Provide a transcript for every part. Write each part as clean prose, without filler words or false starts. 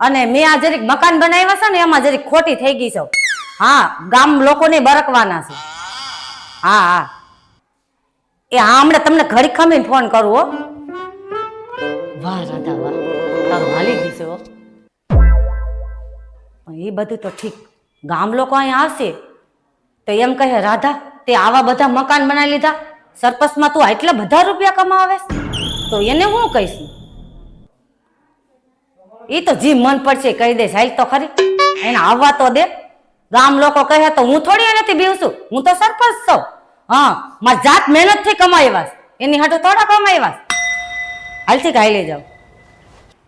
અને મેં આ જરીક મકાન બનાવ્યા છે ને એમાં જરીક ખોટી થઈ ગઈ છે. હા, ગામ લોકોને બરકવાના છે. હા હા એ હા, હમણાં તમને ઘડી ખમીને ફોન કરું હો. વાહ રાધા વાહ, તારું હાલી ગઈ છે હો. એ બધું તો ઠીક, ગામ લોકો અહીં આવશે તો એમ કહે રાધા તે આવા બધા મકાન બનાવી લીધા, સરપસમાં તું આટલા બધા રૂપિયા કમાવે, તો એને હું કહીશ? એ તો જી મન પડશે કહી દઈશ, હાલ તો ખરી, એને આવવા તો દે. ગામ લોકો કહે તો હું થોડી એનાથી બીવશું, હું તો સરપંચ છું. હા, મારી જાત મહેનત થી કમાઈવાસ, એની હાટુ થોડા કમાઈવાસ. હાલથી ખાઈ લઈ જાવ.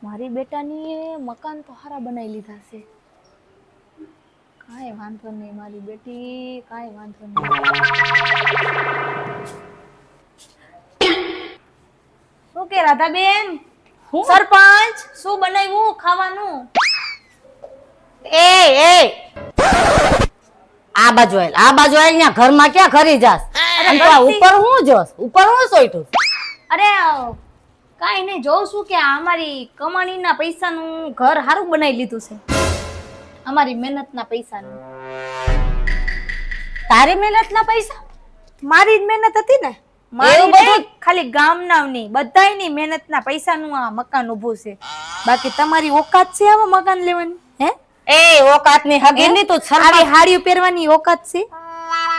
મારી બેટાની મકાન તો હારા બનાવી લીધા છે. કાંઈ વાંધો નહીં મારી બેટી, કાંઈ વાંધો નહીં. શું કે રાધાબેન, સરપંચ શું બનાવ્યું ખાવાનું? એ આ બાજુ આલ, આ બાજુ આલ, ત્યાં ઘરમાં ક્યાં ખરી જાસ? અને તો ઉપર હું જોસ, ઉપર હું સોઈટું? અરે કાંઈ નહીં, જોઉં છું કે અમારી કમાણીના પૈસાનું ઘર સારું બનાવી લીધું છે, અમારી મહેનતના પૈસાનું. તારી મહેનતના પૈસા? મારી જ મહેનત હતી ને, મારી બધું ખાલી ગામનાની બધાયની મહેનતના પૈસાનું આ મકાન ઊભું છે. બાકી તમારી ઓકાત છે આવા મકાન લેવાની? હે એ ઓકાતની હગીની તું આવી હાડીઓ પહેરવાની ઓકાત છે?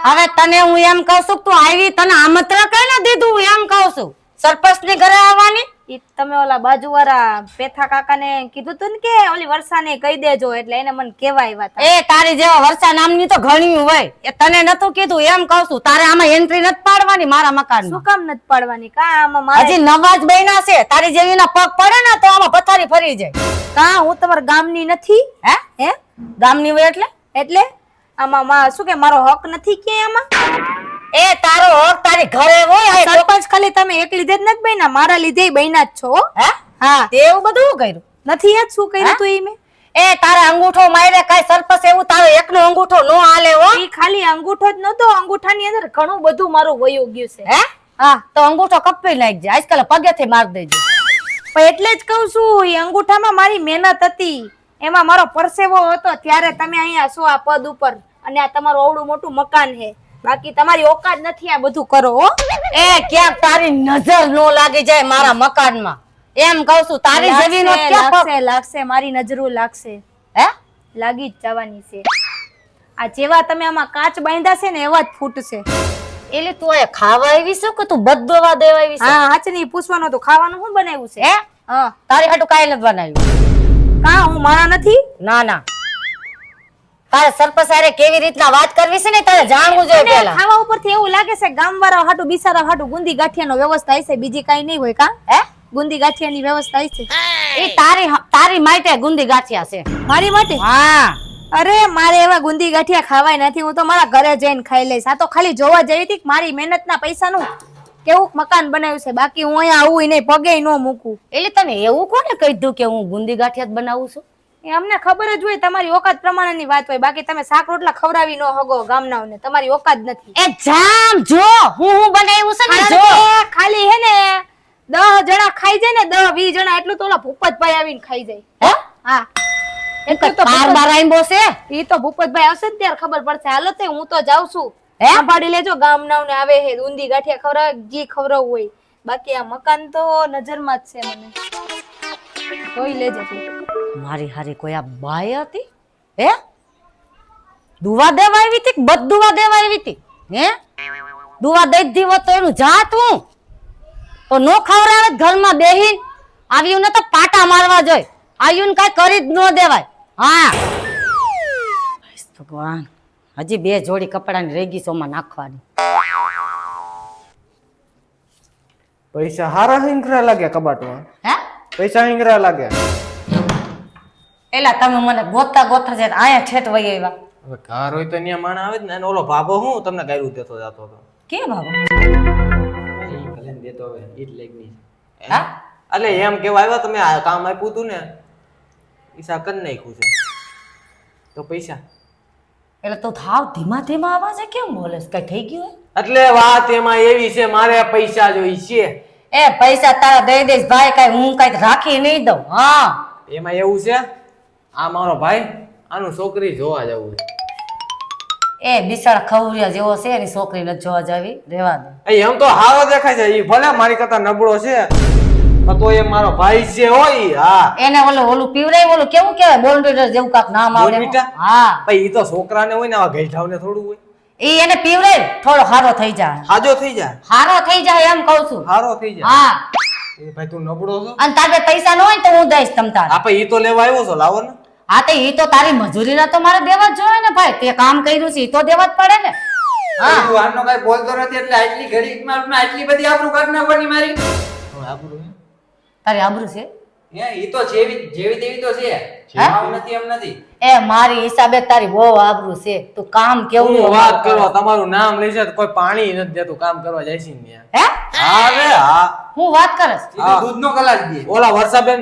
હવે તને હું એમ કહું છું, તું આવી, તને આમંત્રણ કઈને દીધું એમ કહું છું? સરપંચની ઘરે આવવાની? ઈ તમે ઓલા બાજુવાળા પેથા કાકાને કીધું તું ને કે ઓલી વર્ષાને કહી દેજો, એટલે એને મને કેવા આવ્યા હતા. એ તારી જેવા વર્ષા નામની તો ઘણી હોય, એ તને નતું કીધું એમ કહું છું. તારે આમાં એન્ટ્રી નથી પાડવાની મારા મકાનમાં. શું કામ નથી પાડવાની? કા આમાં મારે હજી નવા જ બન્યા છે, તારી જેવીના પગ પડે ને તો આમાં પથારી ફરી જાય. કા હું તમારા ગામની નથી? હે ગામની હોય એટલે આમાં શું કે મારો હક નથી કે આમાં? એ તારો હક તારી ઘરે હોય. સરપંચ ખાલી તમે એક લીધે જ નથી બન્યા, મારા લીધે બન્યા જ છો. હે હા, તે એવું બધું કર્યું નથી? યાદ શું કર્યું તું? મેં એ તારે અંગૂઠો માર્યા, કઈ સરપંચ એવું તારો એકનો અંગૂઠો નો હાલે હો. ઈ ખાલી અંગૂઠો જ નતો, અંગૂઠાની અંદર ઘણું બધું મારું વયું ગયું છે. હે હા, તો અંગૂઠો કપી નાખજે, આજકાલ પગેથી માર દેજે. પણ એટલે જ કહું છું, ઈ અંગૂઠામાં મારી મહેનત હતી, એમાં મારો પરસેવો હતો, ત્યારે તમે અહીંયા છો આ પદ ઉપર, અને આ તમારું ઓવડું મોટું મકાન છે. બાકી તમારી ઓકાત નથી આ બધું કરો હો. એ ક્યાંક તારી નજર નો લાગી જાય મારા મકાનમાં, એમ કહું છું. તારી જમીનો ક્યાં લાગશે, મારી નજરો લાગશે. હે લાગી જ જવાની છે. આ જેવા તમે આમાં કાચ બાંધ્યા છે ને એવા જ ફૂટશે. એટલે તું એ ખાવા આવી છે કે તું બદદવા દેવા આવી છે? હા હાચ નહીં પૂછવાનું, તો ખાવાનું શું બનાવ્યું છે? હે હા, તારી હાટુ કાઈ નથી બનાવ્યું. કા હું મારા નથી? ના ના, તારે સરપંચ હારે કેવી રીતના વાત કરવી છે ને તારે જાણવું જોઈએ પહેલા. ખાવા ઉપરથી એવું લાગે છે ગામવાળા હાટુ બિસારા હાટુ ગુંદી ગાંઠિયાનો વ્યવસ્થા હશે, બીજી કાઈ નહીં હોય. કા હે ગુંદી ગાંઠિયાની વ્યવસ્થા હશે? એ તારી માટે ગુંદી ગાંઠિયા છે. મારી માટે? હા. અરે મારે એવા ગુંદી ગાંઠિયા ખાવાય નથી, હું તો મારા ઘરે જઈને ખાઈ લઈશ. આ તો ખાલી જોવા જઈ હતી મારી મહેનતના પૈસાનું કેવું મકાન બનાવ્યું છે. બાકી હું અહીંયા આવું નહીં, પગે ન મૂકું. એટલે તને એવું કોને કહી દઉં કે હું ગુંદી ગાંઠિયા જ બનાવું છું? એ અમને ખબર જ હોય, તમારી ઓકાત પ્રમાણેની વાત હોય. બાકી તમે શાક રોટલા ખવડાવી ન હગો ગામનાઓને, તમારી ઓકાત નથી. એ જામ જો હું બનાવ્યું છે ને, જો ખાલી હે ને 10 જણા ખાઈ જાય ને, 10-20 જણા, એટલું તો ઓલા ભૂપતભાઈ આવીને ખાઈ જાય. હે હા, એક તો બાર આઈબો છે. ઈ તો ભૂપતભાઈ આવશે ને ત્યારે ખબર પડશે. હાલો તે હું તો જાઉં છું. સાંભળી લેજો, ગામનાઓને આવે હે ઊંધી ગાંઠિયા ખવડાવે, જી ખવડાવવું હોય. બાકી આ મકાન તો નજરમાં જ છે, મને જોઈ લેજે તું. મારી હારી કોઈ આ બાય હતી? હે દુવા દેવા આવી હતી, બદ દુવા દેવા આવી હતી? હે દુવા દઈ દીવો તો એનું જાત હું તો નો ખવડાવે ઘરમાં બેહીન. આવ્યું ને તો પાટા મારવા જોઈએ, આવ્યું ને કઈ કરી જ ન દેવાય. હા ભગવાન, હજી 2 જોડી કપડાની રહી ગઈ સોમાં નાખવાની. પૈસા હારા હિંગરા લાગે કબાટમાં. હે પૈસા હિંગરા લાગે. એલા તમે મને ગોતા ગોતા છે આયા ઠેઠ વઈ આવ્યા. હવે ઘર હોય તો ન્યા માણા આવે જ ને. અને ઓલો ભાભો હું તમને ગાયરું દેતો જાતો હતો. કે બાબા ભલે દેતો હવે ઈટ લેગની. હા એટલે એમ કેવા આવ્યા તમે આ કામ આપ્યું તું ને ઈસા કર નાખ્યું છે તો પૈસા. એટલે તું થાવ ધીમા ધીમા અવાજે કેમ બોલેસ? કઈ થઈ ગયું? એટલે વાત એમાં એવી છે, મારે પૈસા જોઈ છે. એ પૈસા તારા દઈ દઈશ ભાઈ, કઈ હું કઈ રાખી નહીં દઉં. હા એમાં એવું છે આ મારો ભાઈ આનું છોકરી જોવા જવું છે. એ બિસાડ ખવરિયા જેવો છે એની છોકરી નથી જોવા જાવી રેવા દે. એમ તો હારો દેખાય છે, ઈ ભલે મારી કરતા નબળો છે પણ તો એ મારો ભાઈ છે હોય ઈ. હા એને ઓલું પીવરાય ઓલું કેવું કહેવાય બોર્નવિટા જેવું કાક નામ આવે બોર્નવિટા? હા ભાઈ ઈ તો છોકરાને હોય ને આવા ગઈઢાવને થોડું હોય. ઈ એને પીવરાય થોડો હારો થઈ જાય હાજો થઈ જાય, હારો થઈ જાય એમ કહું છું હારો થઈ જાય. હા એ ભાઈ તું નબળો છો. અને તારે પૈસા ન હોય ને તો હું દઈશ તમ તારે. આ ભાઈ ઈ તો લેવા આવ્યો છો, લાવો ને. હા તો ઈ તો તારી મજૂરીના તો મારે દેવા જ જોઈએ ને ભાઈ, તે કામ કર્યું છે ઈ તો દેવા જ પડે ને. હા તું આનો કઈ બોલતો નથી એટલે આટલી ઘડીકમાં આટલી બધી આબરૂ કાઢ નાખવાની મારી. હવે આબરૂ હે? તારી આબરૂ છે હે ઈ તો જેવી જેવી તેવી તો છે. આમ નથી એમ નથી. એ મારી હિસાબે તારી બહુ આબરૂ છે. તું કામ કેવું હું વાત કરો, તમારું નામ લેશે તો કોઈ પાણી નથી દેતું, કામ કરવા જાય છે ને ત્યાં. હે હા રે હા. હું વાત કરસ સીધું દૂધનો ગ્લાસ દે. ઓલા વર્ષાબેન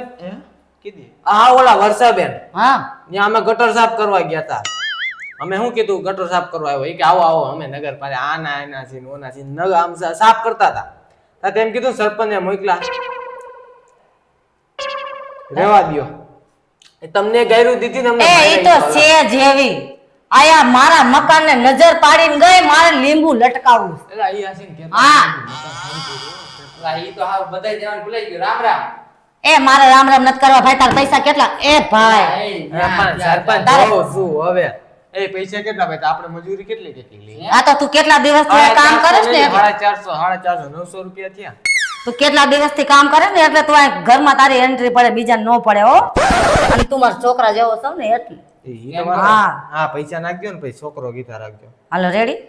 કીધી. હા ઓલા વર્ષાબેન હા ત્યાં અમે ગટર સાફ કરવા ગયા હતા. અમે શું કીધું ગટર સાફ કરવા આવ્યો, એ કે આવો આવો અમે નગર પાસે આના એના છે ઓના છે નગ આમ સાફ કરતા હતા. તેમ કીધું સરપંચે મોકલા રેવા દ્યો. એ તમને ગાયરું દીધી ને અમને એ ઈ તો છે જેવી આયા મારા મકાનને નજર પાડીને ગઈ, મારે લીંબુ લટકાવવું છે. એલા ઈ આસીન કે હા ઈ તો હાવ બધાય દેવાનું ભૂલાઈ ગયું. રામ રામ. એ મારે રામ રામ નથી કરવા ભાઈ. તારા પૈસા કેટલા? એ ભાઈ સરપંચ જોઉં છું હવે. એ પૈસા કેટલા ભાઈ? આપણે મજૂરી કેટલી કેટલી લઈએ? આ તો તું કેટલા દિવસથી આ કામ કરે ને એટલે. 450 900 રૂપિયા થયા. તું કેટલા દિવસથી કામ કરે ને એટલે તું આ ઘરમાં તારી એન્ટ્રી પડે, બીજાને નો પડે હો. અને તું મારા છોકરા જેવો છો ને એટલે. હા હા પૈસા નાખજો ને પછી છોકરો ગીતા રાખજો. હાલો રેડી.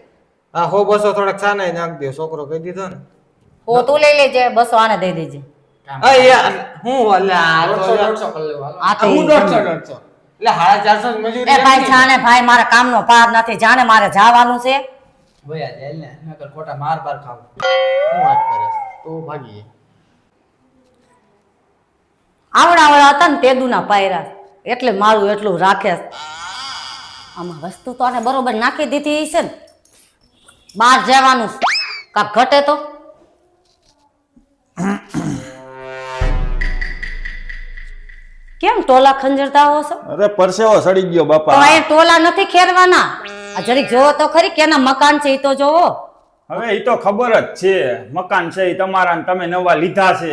હા 100 200 થોડાક છાનાય નાખજો, છોકરો કહી દીધો ને. હો તું લઈ લેજે, 200 આને દઈ દેજે. હું અલ્યા 150 કરી લેવું હાલો. આ તો હું 150 એટલે 450 મજૂરી એ ભાઈ જાને ભાઈ મારે કામનો પાર નથી, જાને મારે જવાનું છે. ભયા જાય ને નકર ખોટા માર બાર ખાવ. હું વાત કરે તો ભાગીએ. આવડા હતા ને તેદુના પાયરા એટલે મારું એટલું રાખે. આમાં વસ્તુ તો આને બરોબર નાખી દીધી છે ને. બહાર જવાનું કાક ઘટે તો. કેમ ટોલા ખંજરતા હો છો? અરે પરસેવો સડી ગયો તો બાપા. એ ટોલા નથી ખેરવાના. આ જરીક જોવો તો ખરી કેના મકાન છે એ તો જોવો. હવે એ તો ખબર જ છે મકાન છે એ તમારા ને તમે નવા લીધા છે.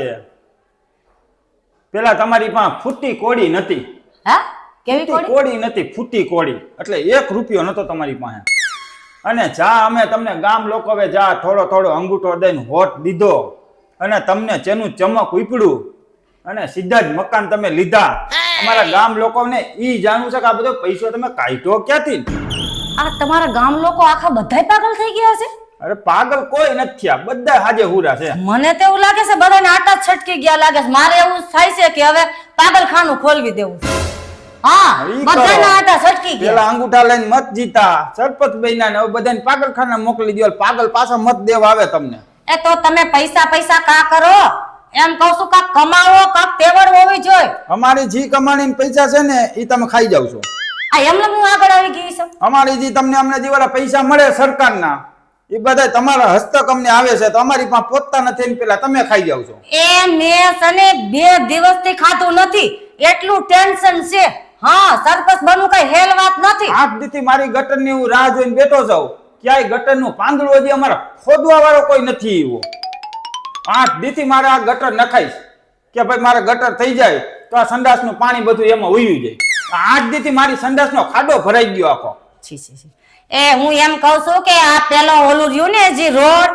પેલા તમારી પાસે ફૂટી કોડી નથી. હા કેવી ફૂટી કોડી? કોડી નથી, ફૂટી કોડી એટલે 1 રૂપિયો નતો તમારી પાસે. અને જા અમે તમને ગામ લોકો જા થોડો થોડો અંગૂઠો દઈને હોટ દીધો અને તમને ચેનું ચમક ઉપડ્યું અને સીધા જ મકાન તમે લીધા. અમારા ગામ લોકોને ઈ જાણવું છે કે આ બધો પૈસો તમે કાઢ્યો ક્યાંથી? આ તમારા ગામ લોકો આખા બધાય પાગલ થઈ ગયા છે. અરે પાગલ કોઈ નથી થયા, બધા હાજે હુરા છે. મને તો એવું લાગે છે બધાને આટા જ છટકી ગયા લાગે છે. મારે એવું થાય છે કે હવે પાગલખાનું ખોલવી દેવું છે. હા ઈ કરો. બધાના આટા છટકી ગયા. પેલા અંગૂઠા લઈને મત જીતા સરપંચ બન્યા ને હવે બધાને પાગલખાને મોકલી દો. પાગલ પાછા મત દેવા આવે તમને. એ તો તમે પૈસા પૈસા કા કરો? એમ કહું છું કાક કમાવો, કાક તેવડ હોવી જોઈએ. અમારી જી કમાણી પૈસા છે ને એ તમે ખાઈ જાવ છો. આ એમને હું આગળ આવી ગઈ છું. અમારી જી તમને અમને જે વાળા પૈસા મળે સરકારના એ બધા તમારા હસ્તક અમને આવે છે તો અમારી પાસે પહોંચતા નથી ને પેલા તમે ખાઈ જાવ છો. એ મેં સને 2 દિવસથી ખાધું નથી, એટલું ટેન્શન છે. હા સરપંચ બનવું કઈ હેલ વાત નથી. 8 દીથી મારી ગટરની હું રાહ જોઈને બેઠો જાઉં, ક્યાંય ગટરનું પાંદડું હજી અમારા ખોદવા વાળો કોઈ નથી એવો. 8 દીથી મારે આ ગટર નખાઈશ કે ભાઈ મારે ગટર થઈ જાય તો આ સંડાસનું પાણી બધું એમાં ઉયું જાય. 8 દીથી મારી સંડાસનો ખાડો ભરાઈ ગયો આખો. છી છી છી. એ હું એમ કહું છું કે આ પેલો ઓલું રહ્યું ને જે રોડ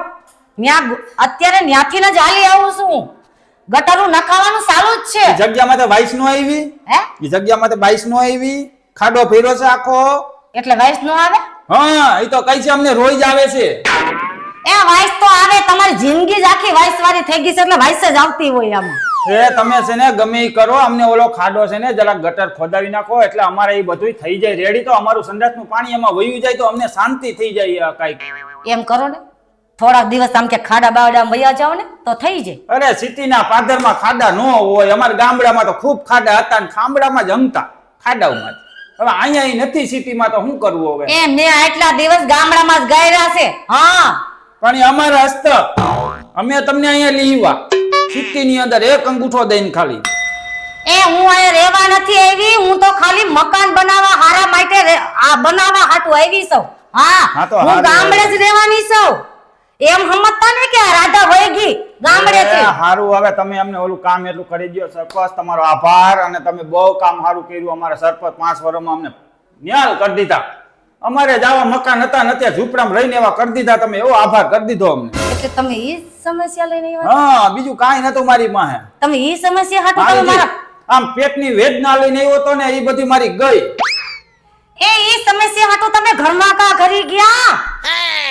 ન્યા અત્યારે ન્યાથી જ હાલી આવું છું. ગટરું નખાવાનું ચાલુ જ છે. એ જગ્યામાં તો વાઇસ નો આવી. હે એ જગ્યામાં તો બાઈસ નો આવી, ખાડો ફેર્યો છે આખો. એટલે વાઇસ નો આવે? હા એ તો કઈ છે અમને રોજ આવે છે. એ વાઇસ તો આવે, તમારી જિંદગી જ આખી વાઇસ વાળી થઈ ગઈ છે એટલે વાઇસ જ આવતી હોય આમાં. એ તમે છે ને ગમે ઈ કરો, અમને ઓલો ખાડો છે ને જરાક ગટર ખોદાવી નાખો એટલે અમારે એ બધું થઈ જાય રેડી. તો અમારું સંડાસનું પાણી એમાં વયું જાય તો અમને શાંતિ થઈ જાય. કાંઈક એમ કરો ને, થોડા દિવસ આમ કે ખાડા બાવડા વયા જાવ ને તો થઈ જાય. અરે સિટીના પાદરમાં ખાડા ન હોય, અમારા ગામડામાં તો ખૂબ ખાડા હતા ને ખામડામાં જમતા ખાડાઓમાં. હવે અહીંયા ઈ નથી સિટીમાં તો શું કરવું હવે? એ મેં આટલા દિવસ ગામડામાં જ ગાયરા છે. હા પણ એ અમારા હસ્તક અમે તમને અહીંયા લીવા સિટીની અંદર 1 અંગૂઠો દઈને ખાલી. એ હું અહીંયા રહેવા નથી આવી, હું તો ખાલી મકાન બનાવવા હારા માટે આ બનાવવા હાટુ આવી છું. હા, હા તો હું હારું ગામડે જ રહેવાની છું. એમ સમજતા ને કે આ રાધા વહી ગઈ ગામડેથી. હારું, હવે તમે અમને ઓલું કામ એટલું કરી દો સરપંચ, તમારો આભાર. અને તમે બહુ કામ સારું કર્યું. અમારા સરપંચ 5 વર્ષમાં અમને ન્યાલ કરી દીધા. અમારે જાવા મકાન હતા નથી, ઝૂંપડામાં રહીને એવા કરી દીધા. તમે એવો આભાર કરી દીધો અમને. એટલે તમે ઈ સમસ્યા લઈને આવ્યા? હા, બીજું કાંઈ નતું મારી પાસે. તમે ઈ સમસ્યા હાટુ તમે મારી મારા આમ પેટની વેદના લઈને આવ્યો તો ને, એ બધી મારી ગઈ. ઈ સમસ્યા હાટુ તમે ઘરમાં કા ઘરી ગયા?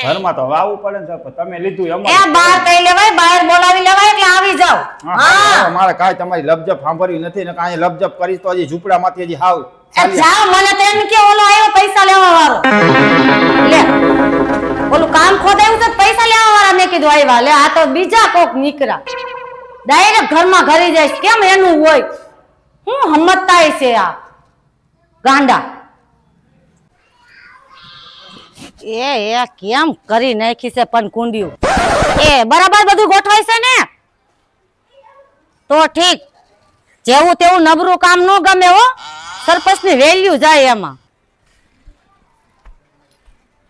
ઘરમાં તો વાવવું પડે ને સરપંચ, તમે લીધું એમ. એ બહાર કઈ લેવાય, બહાર બોલાવી લેવાય એટલે આવી જાવ. હા મારે કાંઈ તમારી લપજપ સાંભળવી નથી ને કાંઈ લપજપ કરી તો હજી ઝૂંપડામાંથી હજી હાવ જાઓ, મને તો એમ કે ઓલો આવ્યો પૈસા લેવા વાળો. લે ઓલું કામ ખોદાયું છે પૈસા લેવા વાળા. મેં કીધું આવ્યા. લે આ તો બીજા કોક નીકળ્યા. ડાયરેક્ટ ઘરમાં ઘરી જાય. કેમ એનું હોય? હું હમતતા છે આ ગાંડા. એ કેમ કરી નાખી છે પણ કુંડિયું. એ બરાબર બધું ગોઠવાય છે ને તો ઠીક. જેવું તેવું નબળું કામ ન ગમે હો. સરપંચ ની વેલ્યુ જાય એમાં.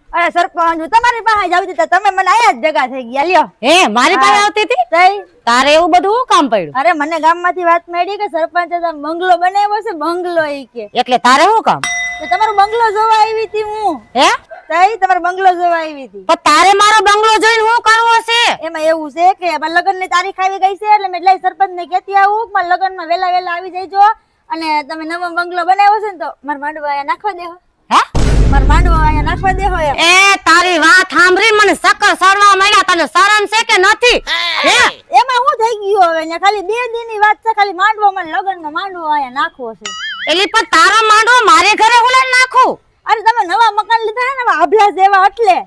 અરે સરપંચ હું તમારી પાસે જાવ તો તમે મને આયા જ ભેગા થઈ ગયા લ્યો. હે મારી પાસે આવતી હતી? તઈ તારે એવું બધું શું કામ પડ્યું? અરે મને ગામમાંથી વાત મળી કે સરપંચે તો બંગલો બનાવ્યો છે, બંગલો ઈ કે. એટલે તારે શું કામ? તો તમારો બંગલો જોવા આવી હતી હું. હે તઈ તમારો બંગલો જોવા આવી હતી. પણ તારે મારો બંગલો જોઈને શું કરવું હશે? એમાં એવું છે કે અમારા લગ્નની તારીખ આવી ગઈ છે એટલે મેં એટલે સરપંચને કહેતી આવું કે મારા લગ્નમાં વેલા વેલા આવી જઈજો અને તમે નવો બંગલો બનાવ્યો છે ને તો મારા માંડવા અહીંયા નાખવા દેહો. હે મારા માંડવા અહીંયા નાખવા દેહો એમ. એ તારી વાત સાંભળી મને શક્કર સડવા માંડ્યા. તને શરમ છે કે નથી? હે એમાં શું થઈ ગયું હવે? અહીંયા ખાલી 2 દિનની વાત છે, ખાલી માંડવામાં લગ્નમાં માંડવો અહીંયા નાખવો છે. એલી પણ તારો માંડવો મારે ઘરે હુલાઈ નાખું? અરે તમે નવા મકાન લીધા છે ને અભ્યાસ જેવા એટલે.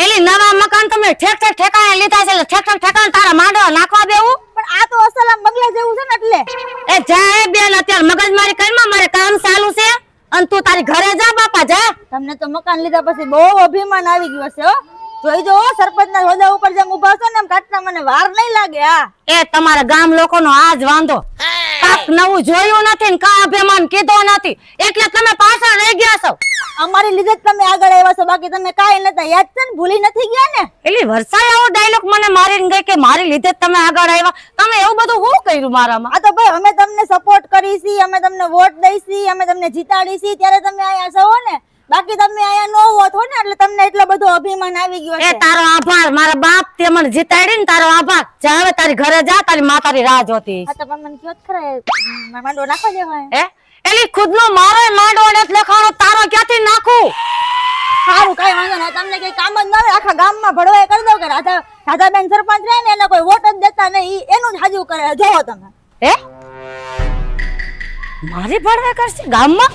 એલી નવા મકાન તમે ઠેક ઠેક ઠેકાણે લીધા છે એટલે ઠેક ઠેક ઠેકાણે તારા માંડવા નાખવા દેવું? પણ આ તો અસલ આમ બંગલા જેવું છે ને એટલે. એ જા એ બેન, અત્યારે મગજમારી કરીમાં મારે કામ ચાલુ છે અને તું તારી ઘરે જા બાપા જા. તમને તો મકાન લીધા પછી બહુ અભિમાન આવી ગયું હશે હો. જોઈ જો સરપંચના હોદ્દા ઉપર જેમ ઊભા છો ને એમ કાટના મને વાર નહીં લાગે. હા એ તમારા ગામ લોકોનો આજ વાંધો. કાક નવું જોયું નથી ને કા અભિમાન કીધો નથી એટલે તમે પાછળ રહી ગયા છો. અમારી લીધે જ તમે આગળ આવ્યા છો, બાકી તમે કાંઈ નતા. યાદ છે ને? ભૂલી નથી ગયા ને? એલી વરસાય આવો ડાયલોગ મને મારીને ગઈ કે મારી લીધે જ તમે આગળ આવ્યા. તમે એવું બધું શું કર્યું મારામાં? આ તો ભાઈ અમે તમને સપોર્ટ કરી છી, અમે તમને વોટ દઈ છી, અમે તમને જીતાડી છી ત્યારે તમે આયા છો ને. બાકી તમે આયા ન હોત હો ને એટલે તમને એટલો બધો અભિમાન આવી ગયો એ છે. તારો આભાર. મારા બાપ તે મને જીતાડી ને તારો આભાર. જા હવે તારી ઘરે જા, તારી માં તારી રાહ જોતી હા તો પણ મને કયો જ ખરા માંડવો નાખવા દેવાય. હે એલી ખુદનો મારો માંડવો નથી લખાણો, તારો ક્યાંથી નાખું? સારું કઈ વાંધો નહીં. તમને કઈ કામ જ ન આવે આખા ગામમાં ભડવાઈ કરી દો કે રાધાબેન સરપંચ રહે ને એને કોઈ વોટ જ દેતા નહીં, એનું જ હાજુ કરે. જોવો તમે. હે મારી ભડવે કરશે ગામમાં?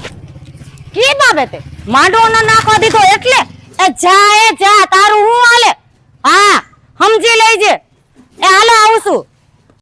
કી બાબતે માંડવો ન નાખવા દીધો એટલે? એ જા